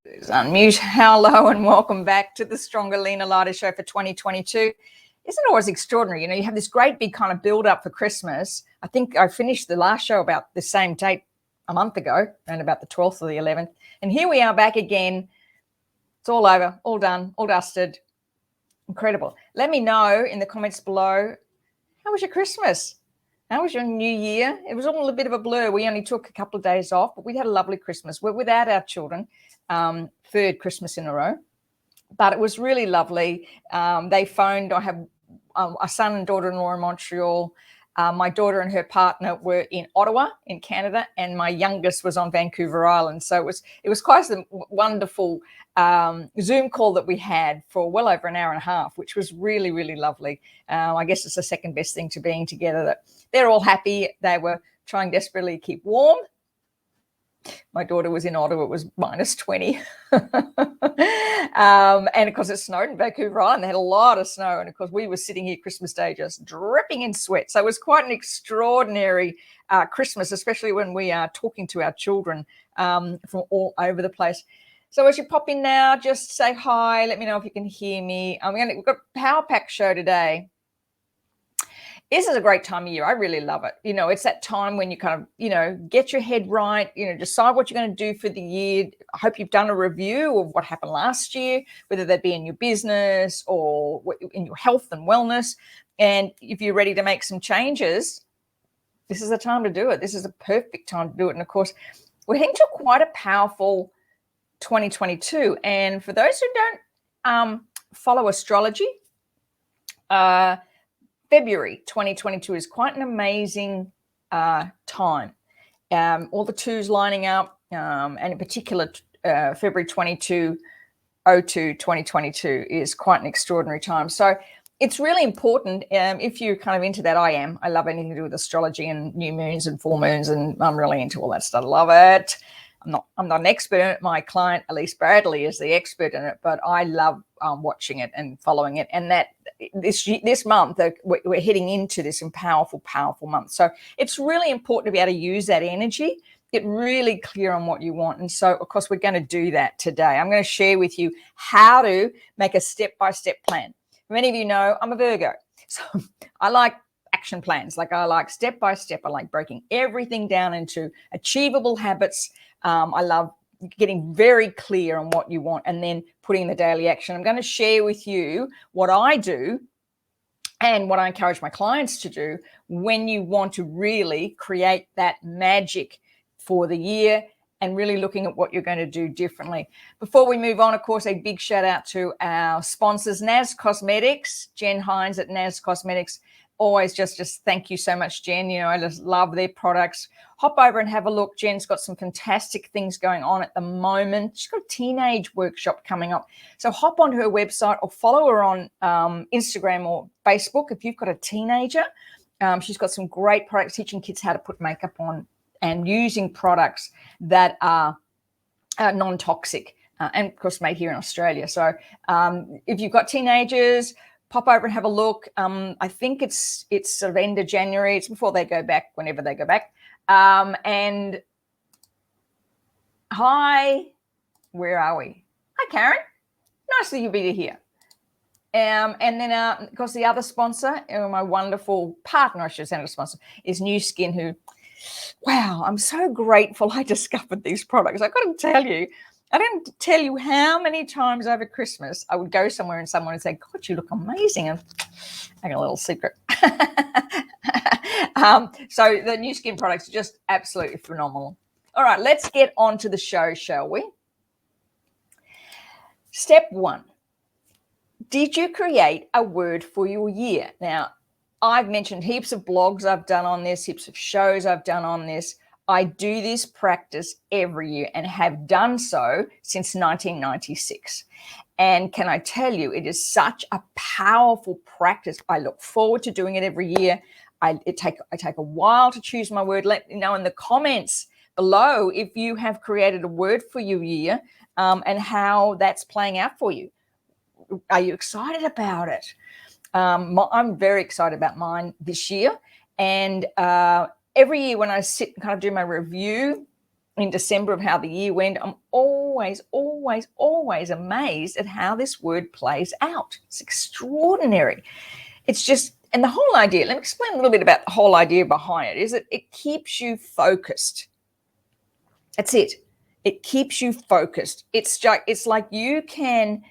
Unmute. Hello and welcome back to the Stronger, Leaner, Lighter show for 2022. Isn't it always extraordinary? You know, you have this great big kind of build up for Christmas. I think I finished the last show about the same date a month ago, around about the 12th or the 11th. And here we are back again. It's all over, all done, all dusted. Incredible. Let me know in the comments below, how was your Christmas? How was your New Year? It was all a bit of a blur. We only took a couple of days off, but we had a lovely Christmas. We're without our children, third Christmas in a row. But it was really lovely. They phoned. I have a son and daughter-in-law in Montreal. My daughter and her partner were in Ottawa in Canada, and my youngest was on Vancouver Island. So it was quite a wonderful Zoom call that we had for well over an hour and a half, which was really, really lovely. I guess it's the second best thing to being together, that they're all happy. They were trying desperately to keep warm. My daughter was in Ottawa, it was minus 20. And of course it snowed in Vancouver Island. They had a lot of snow. And of course we were sitting here Christmas Day just dripping in sweat. So it was quite an extraordinary Christmas, especially when we are talking to our children from all over the place. So as you pop in now, just say hi. Let me know if you can hear me. We've got a Power Pack show today. This is a great time of year. I really love it. You know, it's that time when you kind of, you know, get your head right, you know, decide what you're going to do for the year. I hope you've done a review of what happened last year, whether that be in your business or in your health and wellness. And if you're ready to make some changes, this is the time to do it. This is a perfect time to do it. And of course, we're heading to quite a powerful 2022. And for those who don't follow astrology, February 2022 is quite an amazing time. All the twos lining up, and in particular, February 2022 is quite an extraordinary time. So it's really important if you're kind of into that. I love anything to do with astrology and new moons and full moons, and I'm really into all that stuff. I love it. I'm not an expert in it. My client, Elise Bradley, is the expert in it, but I love watching it and following it. And that this month, we're heading into this powerful month. So it's really important to be able to use that energy, get really clear on what you want. And so, of course, we're going to do that today. I'm going to share with you how to make a step-by-step plan. Many of you know I'm a Virgo, so I like action plans. Like, I like step-by-step. I like breaking everything down into achievable habits. I love getting very clear on what you want and then putting the daily action. I'm going to share with you what I do and what I encourage my clients to do when you want to really create that magic for the year and really looking at what you're going to do differently. Before we move on, of course, a big shout out to our sponsors, Naz Cosmetics, Jen Hines at Naz Cosmetics. Always just thank you so much, Jen. You know, I just love their products. Hop over and have a look. Jen's got some fantastic things going on at the moment. She's got a teenage workshop coming up. So hop onto her website or follow her on Instagram or Facebook if you've got a teenager. She's got some great products teaching kids how to put makeup on and using products that are non-toxic and, of course, made here in Australia. So if you've got teenagers, pop over and have a look. I think it's sort of end of January. It's before they go back, whenever they go back. And hi, where are we? Hi, Karen. Nice that you'll be here. And then, of course, the other sponsor, my wonderful partner, I should say, not a sponsor, is New Skin, who, wow, I'm so grateful I discovered these products. I've got to tell you, I didn't tell you how many times over Christmas I would go somewhere and someone would say, God, you look amazing. And I got a little secret. So the New Skin products are just absolutely phenomenal. All right, let's get on to the show, shall we? Step one, did you create a word for your year? Now, I've mentioned heaps of blogs I've done on this, heaps of shows I've done on this. I do this practice every year and have done so since 1996. And can I tell you, it is such a powerful practice. I look forward to doing it every year. I take a while to choose my word. Let me know in the comments below if you have created a word for your year and how that's playing out for you. Are you excited about it? I'm very excited about mine this year. And every year when I sit and kind of do my review, in December of how the year went, I'm always amazed at how this word plays out. It's extraordinary. It's just, and the whole idea, let me explain a little bit about the whole idea behind it, is that it keeps you focused. That's it. It keeps you focused. It's like you can,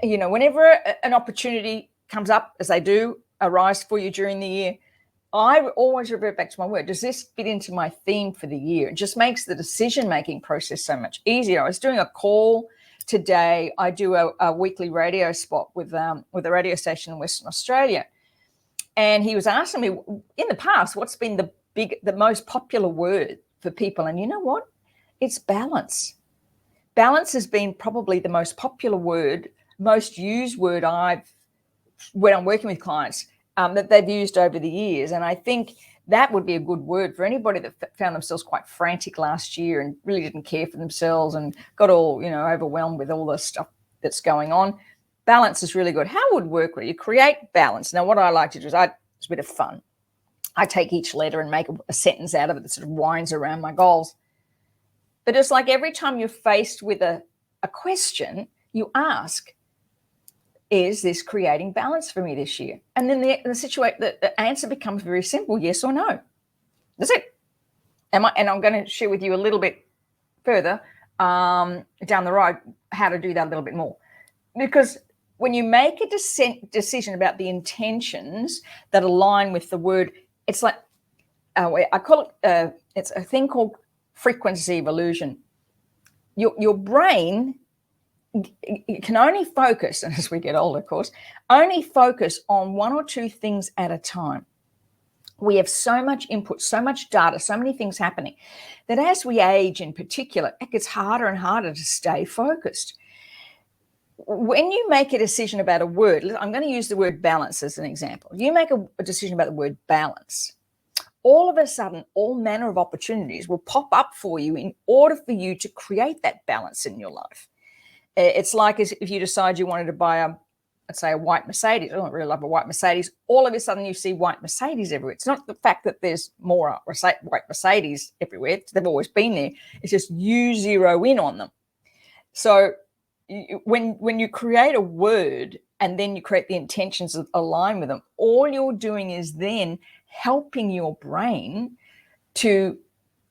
whenever an opportunity comes up, as they do arise for you during the year, I always revert back to my word. Does this fit into my theme for the year? It just makes the decision-making process so much easier. I was doing a call today. I do a weekly radio spot with a radio station in Western Australia. And he was asking me, in the past, what's been the most popular word for people? And you know what? It's balance. Balance has been probably the most popular word, most used word when I'm working with clients, that they've used over the years. And I think that would be a good word for anybody that found themselves quite frantic last year and really didn't care for themselves and got all, overwhelmed with all the stuff that's going on. Balance is really good. How would work with you? Create balance. Now, what I like to do is it's a bit of fun. I take each letter and make a sentence out of it that sort of winds around my goals. But it's like every time you're faced with a question, you ask, is this creating balance for me this year? And then the answer becomes very simple, yes or no. That's it. And I'm going to share with you a little bit further down the road how to do that a little bit more. Because when you make a decision about the intentions that align with the word, it's like, I call it, it's a thing called frequency evolution. Your brain, you can only focus, and as we get older, of course, only focus on one or two things at a time. We have so much input, so much data, so many things happening that as we age in particular, it gets harder and harder to stay focused. When you make a decision about a word, I'm going to use the word balance as an example. You make a decision about the word balance, all of a sudden, all manner of opportunities will pop up for you in order for you to create that balance in your life. It's like as if you decide you wanted to buy let's say a white Mercedes. I don't really love a white Mercedes. All of a sudden you see white Mercedes everywhere. It's not the fact that there's more white Mercedes everywhere. They've always been there. It's just you zero in on them. So when you create a word and then you create the intentions that align with them, all you're doing is then helping your brain to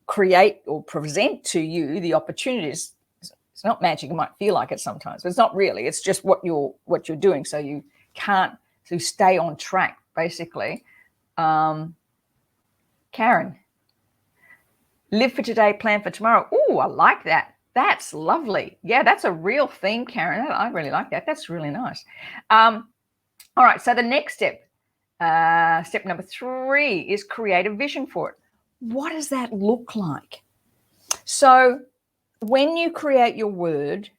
create or present to you the opportunities. It's not magic. It might feel like it sometimes, but it's not really. It's just what you're doing. So you stay on track, basically. Karen, live for today, plan for tomorrow. Oh, I like that. That's lovely. Yeah, that's a real theme, Karen. I really like that. That's really nice. All right. So the next step, step number 3, is create a vision for it. What does that look like? So when you create your word,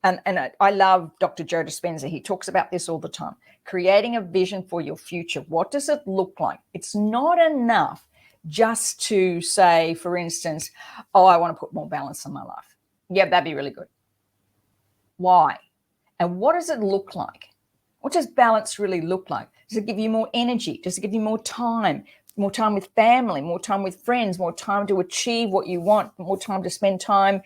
and I love Dr. Joe Dispenza, he talks about this all the time, creating a vision for your future. What does it look like? It's not enough just to say, for instance, I want to put more balance in my life. Yeah, that'd be really good. Why? And what does it look like? What does balance really look like? Does it give you more energy? Does it give you more time with family, more time with friends, more time to achieve what you want, more time to spend time,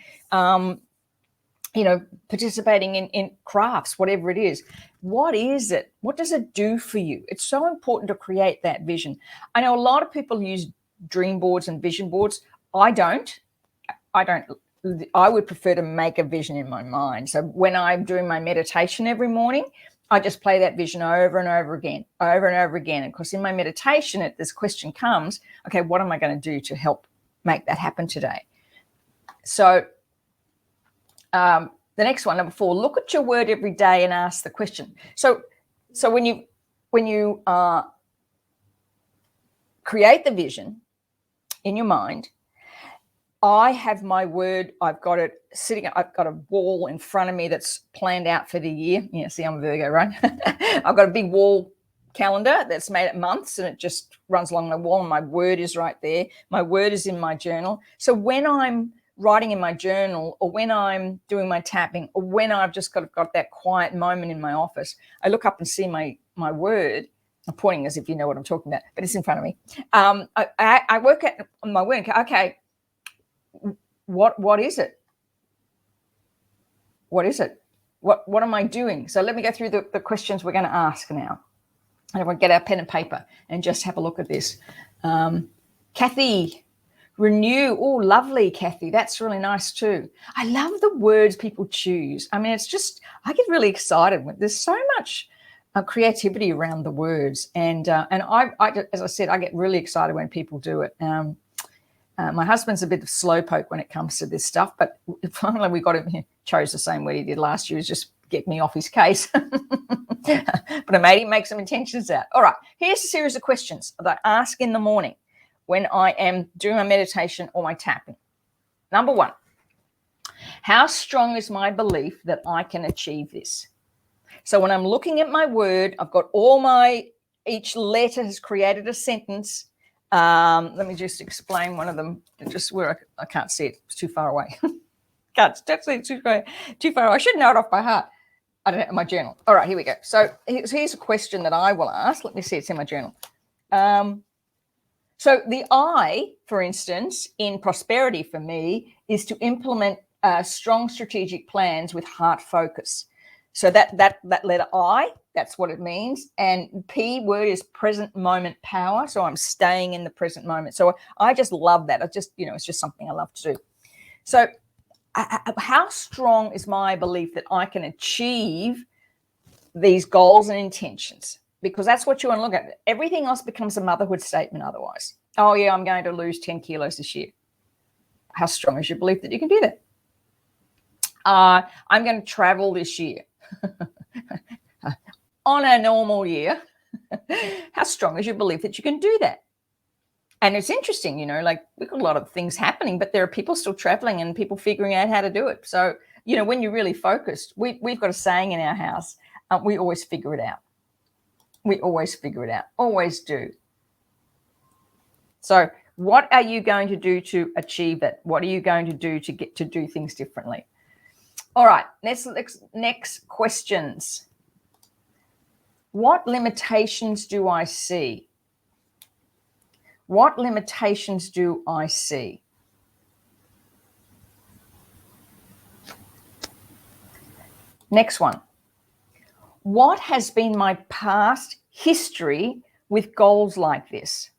participating in crafts, whatever it is? What is it? What does it do for you? It's so important to create that vision. I know a lot of people use dream boards and vision boards. I don't. I would prefer to make a vision in my mind. So when I'm doing my meditation every morning, I just play that vision over and over again. And of course, in my meditation, this question comes, okay, what am I going to do to help make that happen today? So the next one, number 4, look at your word every day and ask the question. So when you create the vision in your mind, I have my word. I've got it sitting. I've got a wall in front of me that's planned out for the year. Yeah, see, I'm a Virgo, right? I've got a big wall calendar that's made at months, and it just runs along the wall, and my word is right there. My word is in my journal. So when I'm writing in my journal, or when I'm doing my tapping, or when I've just got that quiet moment in my office, I look up and see my word. I'm pointing as if you know what I'm talking about, but it's in front of me. I work at my word. Okay. What is it? What is it? What am I doing? So let me go through the questions we're going to ask now. And everyone get our pen and paper and just have a look at this. Kathy, renew. Oh, lovely, Kathy. That's really nice too. I love the words people choose. I mean, it's just, I get really excited when there's so much creativity around the words. And I, as I said, I get really excited when people do it. My husband's a bit of slowpoke when it comes to this stuff, but finally we got him, chose the same word he did last year, is just get me off his case. But I made him make some intentions out. All right, here's a series of questions that I ask in the morning when I am doing my meditation or my tapping. Number one, how strong is my belief that I can achieve this? So when I'm looking at my word, I've got each letter has created a sentence. Let me just explain one of them, just where I can't see it. It's too far away. Can't see it too far away. I should know it off by heart. I don't have my journal. All right, here we go. So here's a question that I will ask. Let me see, it's in my journal. So the I, for instance, in prosperity for me is to implement strong strategic plans with heart focus. So that letter I, that's what it means. And P word is present moment power. So I'm staying in the present moment. So I just love that. It's just something I love to do. So how strong is my belief that I can achieve these goals and intentions? Because that's what you want to look at. Everything else becomes a motherhood statement otherwise. Oh, yeah, I'm going to lose 10 kilos this year. How strong is your belief that you can do that? I'm going to travel this year. On a normal year, how strong is your belief that you can do that? And it's interesting, we've got a lot of things happening, but there are people still traveling and people figuring out how to do it. So, when you're really focused, we've got a saying in our house, we always figure it out. We always figure it out, always do. So what are you going to do to achieve it? What are you going to do to get to do things differently? All right, next questions. What limitations do I see? What limitations do I see? Next one. What has been my past history with goals like this?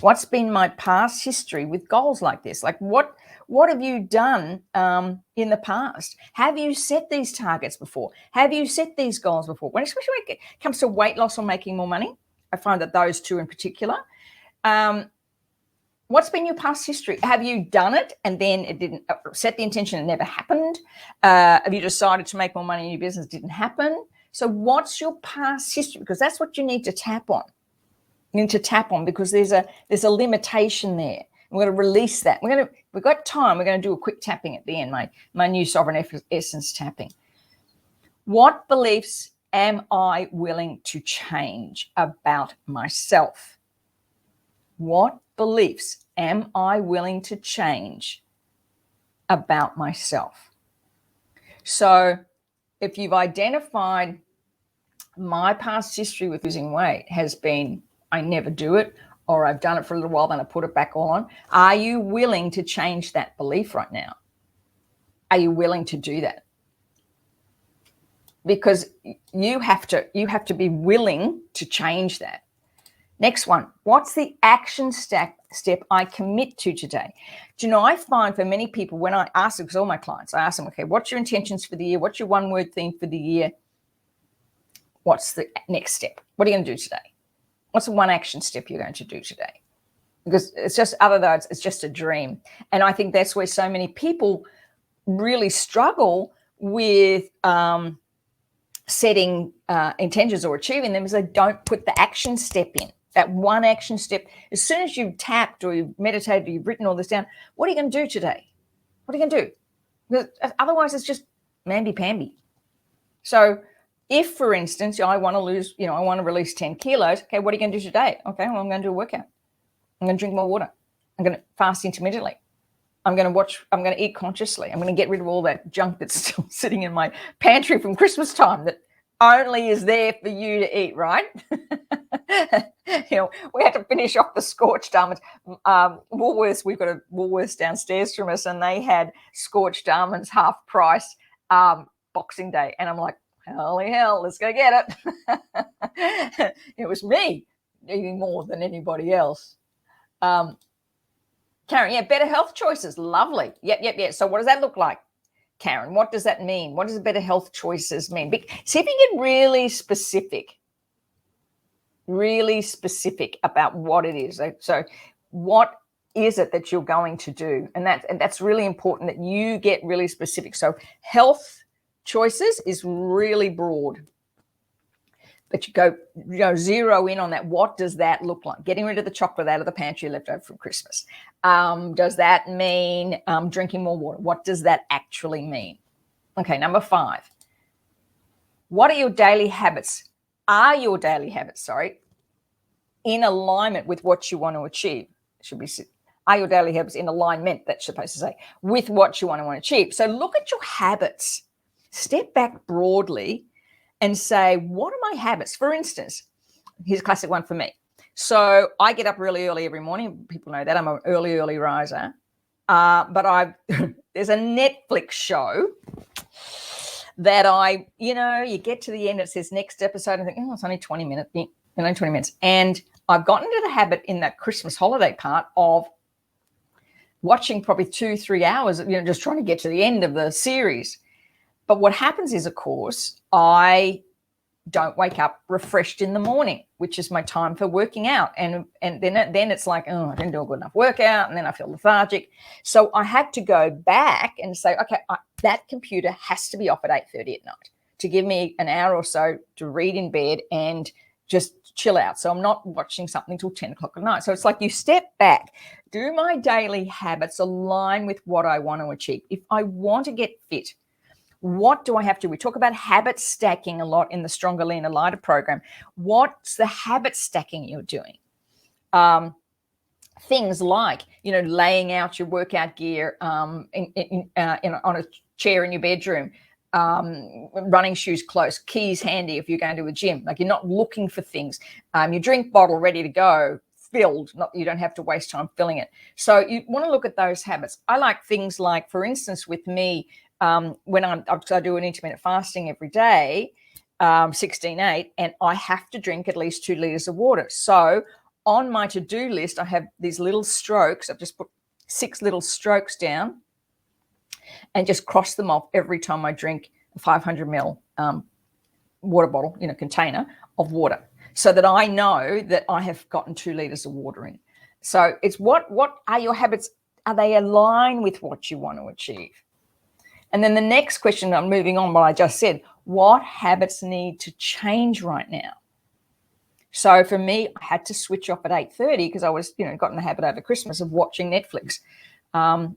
What's been my past history with goals like this? Like what have you done in the past? Have you set these targets before? Have you set these goals before? Especially when it comes to weight loss or making more money, I find that those two in particular. What's been your past history? Have you done it and then it didn't set the intention, it never happened? Have you decided to make more money in your business, didn't happen? So what's your past history? Because that's what you need to tap on. You need to tap on because there's a limitation there. We're going to release that. We've got time. We're going to do a quick tapping at the end, my new Sovereign Essence tapping. What beliefs am I willing to change about myself? What beliefs am I willing to change about myself? So if you've identified my past history with losing weight has been, I never do it, or I've done it for a little while, then I put it back on. Are you willing to change that belief right now? Are you willing to do that? Because you have to be willing to change that. Next one, what's the action step I commit to today? Do you know, I find for many people when I ask, because all my clients, I ask them, okay, what's your intentions for the year? What's your one word theme for the year? What's the next step? What are you going to do today? What's the one action step you're going to do today? Because it's just, otherwise it's just a dream. And I think that's where so many people really struggle with setting intentions or achieving them, is they don't put the action step in. That one action step. As soon as you've tapped or you've meditated or you've written all this down, what are you going to do today? What are you going to do? Because otherwise it's just mamby-pamby. So if, for instance, I want to release 10 kilos, okay, what are you going to do today? Okay, well, I'm going to do a workout. I'm going to drink more water. I'm going to fast intermittently. I'm going to eat consciously. I'm going to get rid of all that junk that's still sitting in my pantry from Christmas time that only is there for you to eat, right? We had to finish off the scorched almonds. Woolworths, we've got a Woolworths downstairs from us, and they had scorched almonds half price Boxing Day. And I'm like, holy hell, let's go get it. It was me eating more than anybody else. Karen, yeah, better health choices. Lovely. Yep. So what does that look like? Karen, what does that mean? What does better health choices mean? See if you get really specific about what it is. So what is it that you're going to do? And that's really important, that you get really specific. So health choices is really broad, but you go zero in on that. What does that look like? Getting rid of the chocolate out of the pantry left over from Christmas. Does that mean drinking more water? What does that actually mean? Okay, number 5. What are your daily habits? Are your daily habits, in alignment with what you want to achieve? Are your daily habits in alignment, that's supposed to say, with what you want to achieve? So look at your habits. Step back broadly and say, what are my habits? For instance, here's a classic one for me. So I get up really early every morning. People know that I'm an early riser. But there's a Netflix show that you get to the end, it says next episode, and I think, it's only 20 minutes. 20 minutes. And I've gotten into the habit in that Christmas holiday part of watching probably 2-3 hours, just trying to get to the end of the series. But what happens is, of course, I don't wake up refreshed in the morning, which is my time for working out. And then it's like, I didn't do a good enough workout, and then I feel lethargic. So I had to go back and say, okay, that computer has to be off at 8:30 at night to give me an hour or so to read in bed and just chill out. So I'm not watching something till 10 o'clock at night. So it's like you step back. Do my daily habits align with what I want to achieve? If I want to get fit, what do I have to do? We talk about habit stacking a lot in the Stronger, Leaner, Lighter program. What's the habit stacking you're doing? Things like, laying out your workout gear on a chair in your bedroom, running shoes close, keys handy if you're going to a gym. Like, you're not looking for things. Your drink bottle ready to go, filled. You don't have to waste time filling it. So you want to look at those habits. I like things like, for instance, with me, when I do an intermittent fasting every day, 16/8, and I have to drink at least 2 liters of water. So on my to-do list, I have these little strokes. I've just put 6 little strokes down and just cross them off every time I drink a 500 ml water bottle, container of water, so that I know that I have gotten 2 liters of water in. So it's what are your habits? Are they aligned with what you want to achieve? And then the next question, I'm moving on what I just said, what habits need to change right now? So for me, I had to switch off at 8:30 because I was, got in the habit over Christmas of watching Netflix.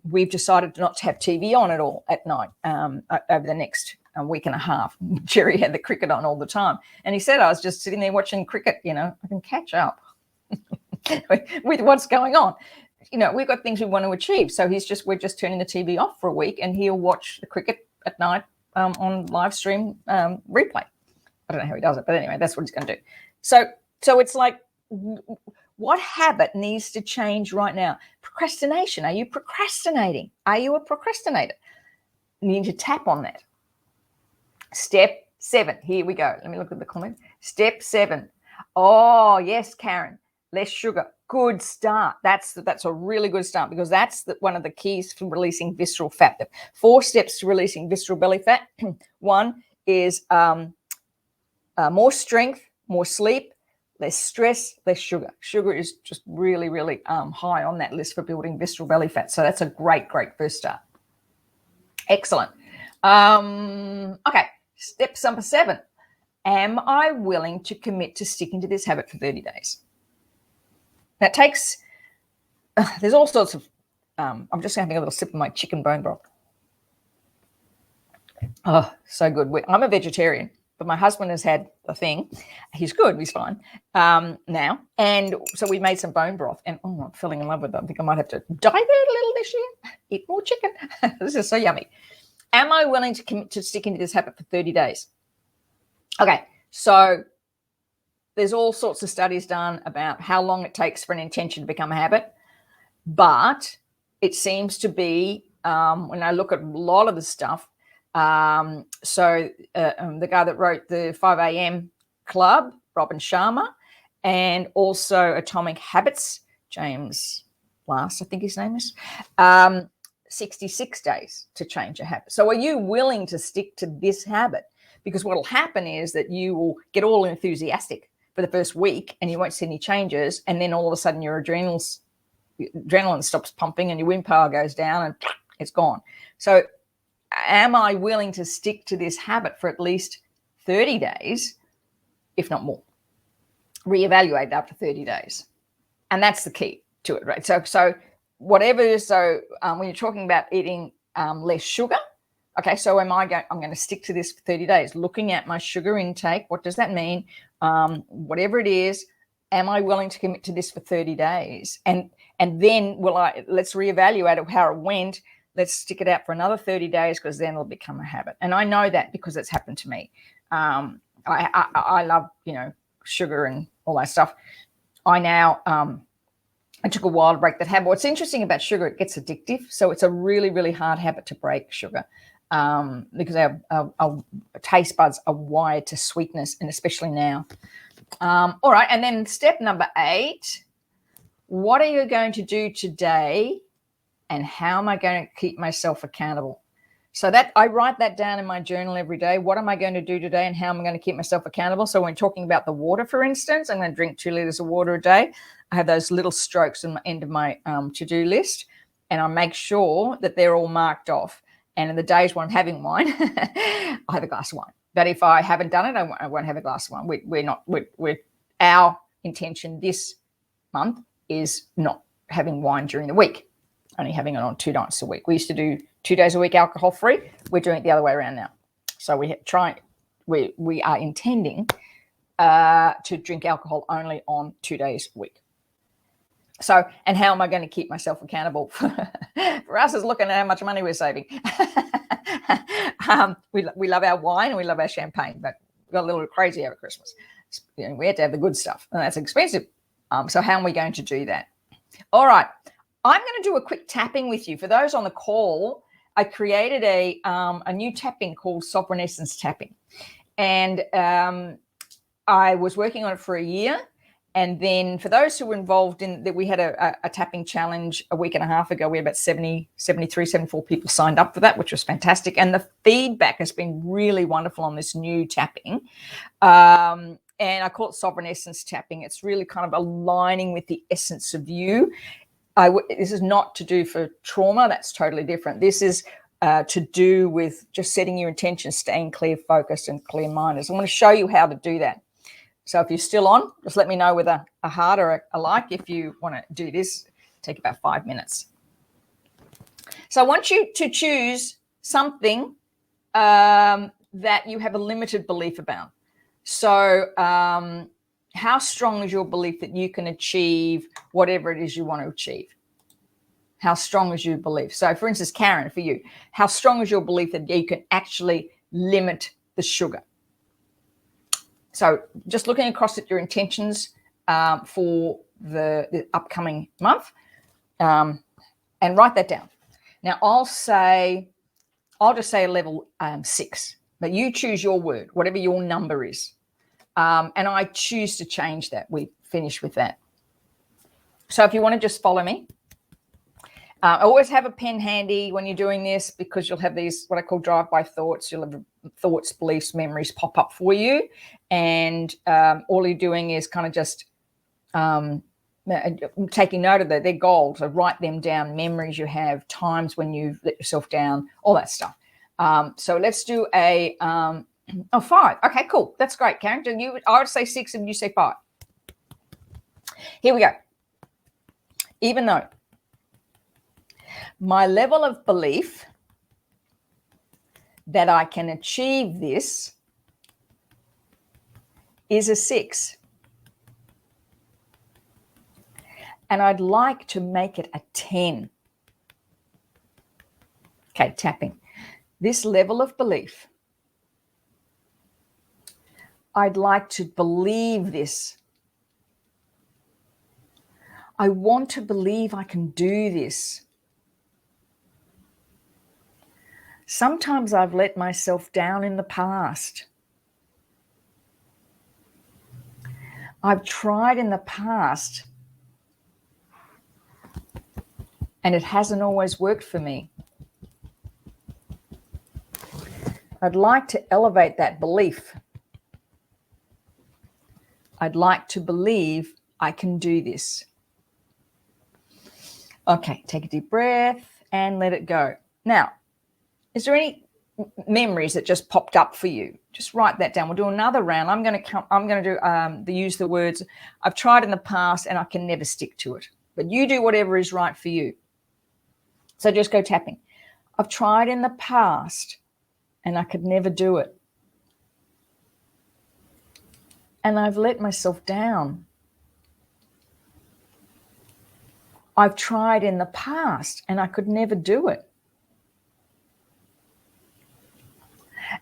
We've decided not to have TV on at all at night over the next week and a half. Jerry had the cricket on all the time. And he said, I was just sitting there watching cricket, I can catch up with what's going on. We've got things we want to achieve. So we're just turning the TV off for a week, and he'll watch the cricket at night on live stream replay. I don't know how he does it, but anyway, that's what he's going to do. So it's like, what habit needs to change right now? Procrastination. Are you procrastinating? Are you a procrastinator? You need to tap on that. Step 7. Here we go. Let me look at the comments. Step 7. Oh, yes, Karen. Less sugar. Good start. That's a really good start, because that's one of the keys for releasing visceral fat. The 4 steps to releasing visceral belly fat. 1 is more strength, more sleep, less stress, less sugar. Sugar is just really, really high on that list for building visceral belly fat. So that's a great first start. Excellent. Okay, step number 7. Am I willing to commit to sticking to this habit for 30 days? That takes, there's all sorts of, I'm just having a little sip of my chicken bone broth. Oh, so good. I'm a vegetarian, but my husband has had the thing. He's good. He's fine now. And so we made some bone broth, and I'm falling in love with it. I think I might have to dive it a little this year, eat more chicken. This is so yummy. Am I willing to commit to sticking to this habit for 30 days? Okay, so there's all sorts of studies done about how long it takes for an intention to become a habit, but it seems to be, when I look at a lot of the stuff, the guy that wrote the 5 a.m. Club, Robin Sharma, and also Atomic Habits, James Last, I think his name is, 66 days to change a habit. So are you willing to stick to this habit? Because what will happen is that you will get all enthusiastic for the first week and you won't see any changes, and then all of a sudden your adrenaline stops pumping and your willpower goes down and it's gone. So am I willing to stick to this habit for at least 30 days, if not more? Reevaluate after 30 days. And that's the key to it, right? So whatever, when you're talking about eating less sugar, okay, so I'm going to stick to this for 30 days, looking at my sugar intake. What does that mean? Whatever it is, am I willing to commit to this for 30 days? And then let's reevaluate how it went. Let's stick it out for another 30 days, because then it'll become a habit. And I know that because it's happened to me. I love, sugar and all that stuff. I took a while to break that habit. What's interesting about sugar, it gets addictive. So it's a really, really hard habit to break, sugar, because our taste buds are wired to sweetness, and especially now. All right. And then step number 8, what are you going to do today, and how am I going to keep myself accountable? So that I write that down in my journal every day. What am I going to do today, and how am I going to keep myself accountable? So when talking about the water, for instance, I'm going to drink 2 liters of water a day. I have those little strokes in the end of my to-do list, and I make sure that they're all marked off. And in the days when I'm having wine, I have a glass of wine. But if I haven't done it, I won't have a glass of wine. Our intention this month is not having wine during the week, only having it on 2 nights a week. We used to do 2 days a week alcohol free. We're doing it the other way around now. So we are intending to drink alcohol only on 2 days a week. So, and how am I going to keep myself accountable? For us, is looking at how much money we're saving. We love our wine and we love our champagne, but we got a little crazy over Christmas. We had to have the good stuff, and that's expensive. So how are we going to do that? All right. I'm going to do a quick tapping with you. For those on the call, I created a new tapping called Sovereign Essence Tapping. And I was working on it for a year. And then for those who were involved in that, we had a tapping challenge a week and a half ago. We had about 74 people signed up for that, which was fantastic. And the feedback has been really wonderful on this new tapping. And I call it Sovereign Essence Tapping. It's really kind of aligning with the essence of you. This is not to do for trauma. That's totally different. This is to do with just setting your intention, staying clear, focused, and clear-minded. So I want to show you how to do that. So if you're still on, just let me know with a heart or a like if you want to do this. Take about 5 minutes. So I want you to choose something that you have a limited belief about. So how strong is your belief that you can achieve whatever it is you want to achieve? How strong is your belief? So, for instance, Karen, for you, how strong is your belief that you can actually limit the sugar? So just looking across at your intentions for the upcoming month, and write that down. Now, I'll just say a level 6, but you choose your word, whatever your number is. And I choose to change that. We finish with that. So if you want to just follow me, always have a pen handy when you're doing this, because you'll have these, what I call drive-by thoughts. You'll have thoughts, beliefs, memories pop up for you. And all you're doing is kind of just taking note of their goals. So write them down, memories you have, times when you've let yourself down, all that stuff. So let's do a 5. Okay, cool. That's great, Karen. I would say 6 and you say 5. Here we go. Even though my level of belief that I can achieve this is a 6. And I'd like to make it a 10. Okay, tapping. This level of belief, I'd like to believe this. I want to believe I can do this. Sometimes I've let myself down in the past. I've tried in the past and it hasn't always worked for me. I'd like to elevate that belief. I'd like to believe I can do this. Okay, take a deep breath and let it go. Now, is there any memories that just popped up for you? Just write that down. We'll do another round. I'm going to use the words I've tried in the past and I can never stick to it. But you do whatever is right for you. So just go tapping. I've tried in the past and I could never do it. And I've let myself down. I've tried in the past and I could never do it.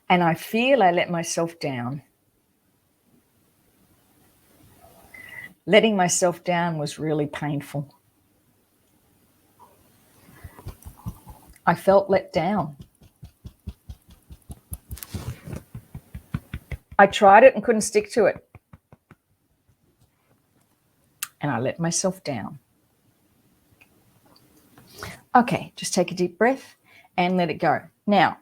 And I feel I let myself down. Letting myself down was really painful. I felt let down. I tried it and couldn't stick to it. And I let myself down. Okay, just take a deep breath and let it go. Now,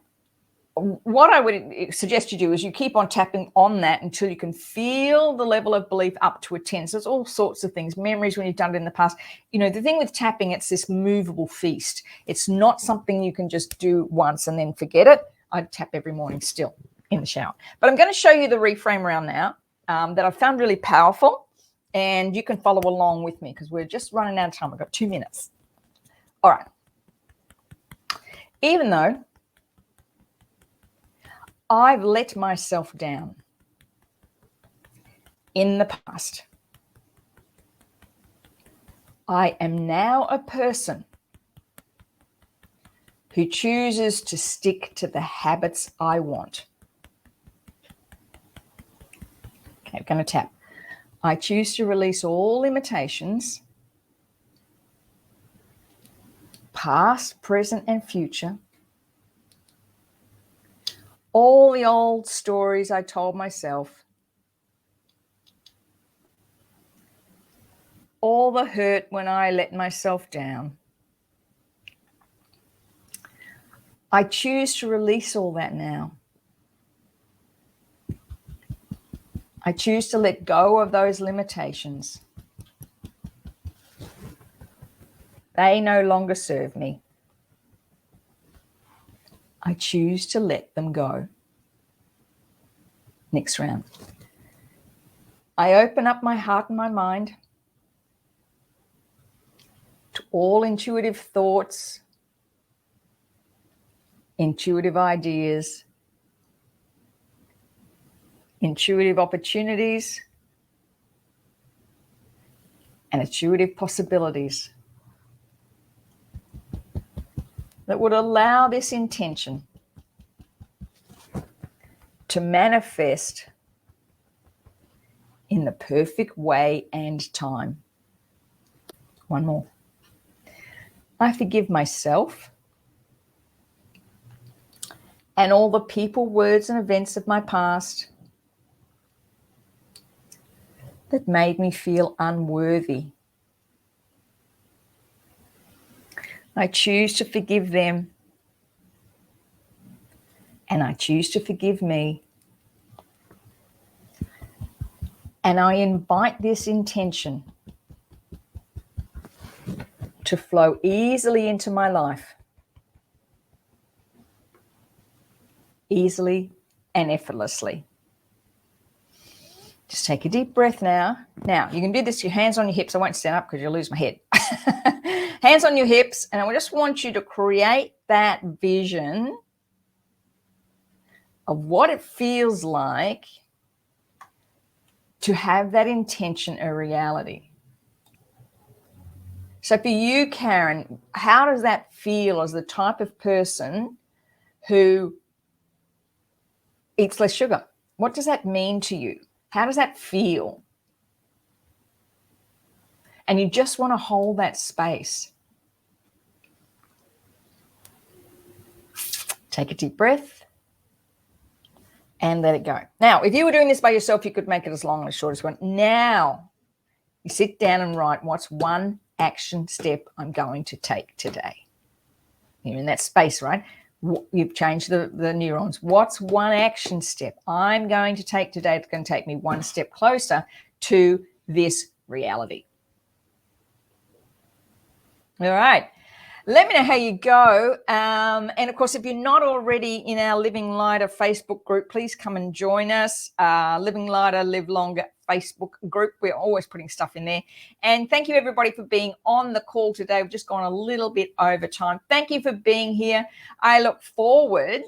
what I would suggest you do is you keep on tapping on that until you can feel the level of belief up to a 10. So it's all sorts of things, memories when you've done it in the past. You know, the thing with tapping, it's this movable feast. It's not something you can just do once and then forget it. I'd tap every morning still in the shower. But I'm going to show you the reframe round now that I found really powerful, and you can follow along with me because we're just running out of time. We've got 2 minutes. All right. Even though I've let myself down in the past, I am now a person who chooses to stick to the habits I want. Okay, I'm going to tap. I choose to release all limitations, past, present, and future. All the old stories I told myself. All the hurt when I let myself down. I choose to release all that now. I choose to let go of those limitations. They no longer serve me. I choose to let them go. Next round. I open up my heart and my mind to all intuitive thoughts, intuitive ideas, intuitive opportunities, and intuitive possibilities that would allow this intention to manifest in the perfect way and time. One more. I forgive myself and all the people, words, and events of my past that made me feel unworthy. I choose to forgive them, and I choose to forgive me. And I invite this intention to flow easily into my life, easily and effortlessly. Just take a deep breath now. Now, you can do this, your hands on your hips. I won't stand up because you'll lose my head. Hands on your hips, and I just want you to create that vision of what it feels like to have that intention a reality. So for you, Karen, how does that feel as the type of person who eats less sugar, What does that mean to you? How does that feel? And you just want to hold that space. Take a deep breath and let it go. Now, if you were doing this by yourself, you could make it as long and as short as you want. Now, you sit down and write, what's one action step I'm going to take today? You're in that space, right? You've changed the neurons. What's one action step I'm going to take today that's going to take me one step closer to this reality? All right. Let me know how you go. And of course, if you're not already in our Living Lighter Facebook group, please come and join us. Living Lighter, Live Longer Facebook group. We're always putting stuff in there. And thank you, everybody, for being on the call today. We've just gone a little bit over time. Thank you for being here. I look forward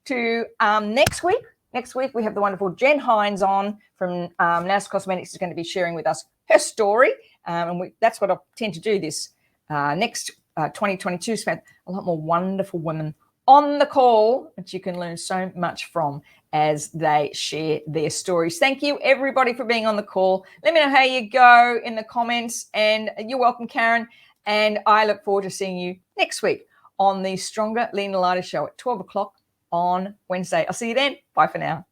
to next week. Next week, we have the wonderful Jen Hines on from NAS Cosmetics is going to be sharing with us her story. And that's what I tend to do this next 2022. Spent a lot more wonderful women on the call that you can learn so much from as they share their stories. Thank you, everybody, for being on the call. Let me know how you go in the comments. And you're welcome, Karen. And I look forward to seeing you next week on the Stronger, Leaner, Lighter show at 12 o'clock on Wednesday. I'll see you then. Bye for now.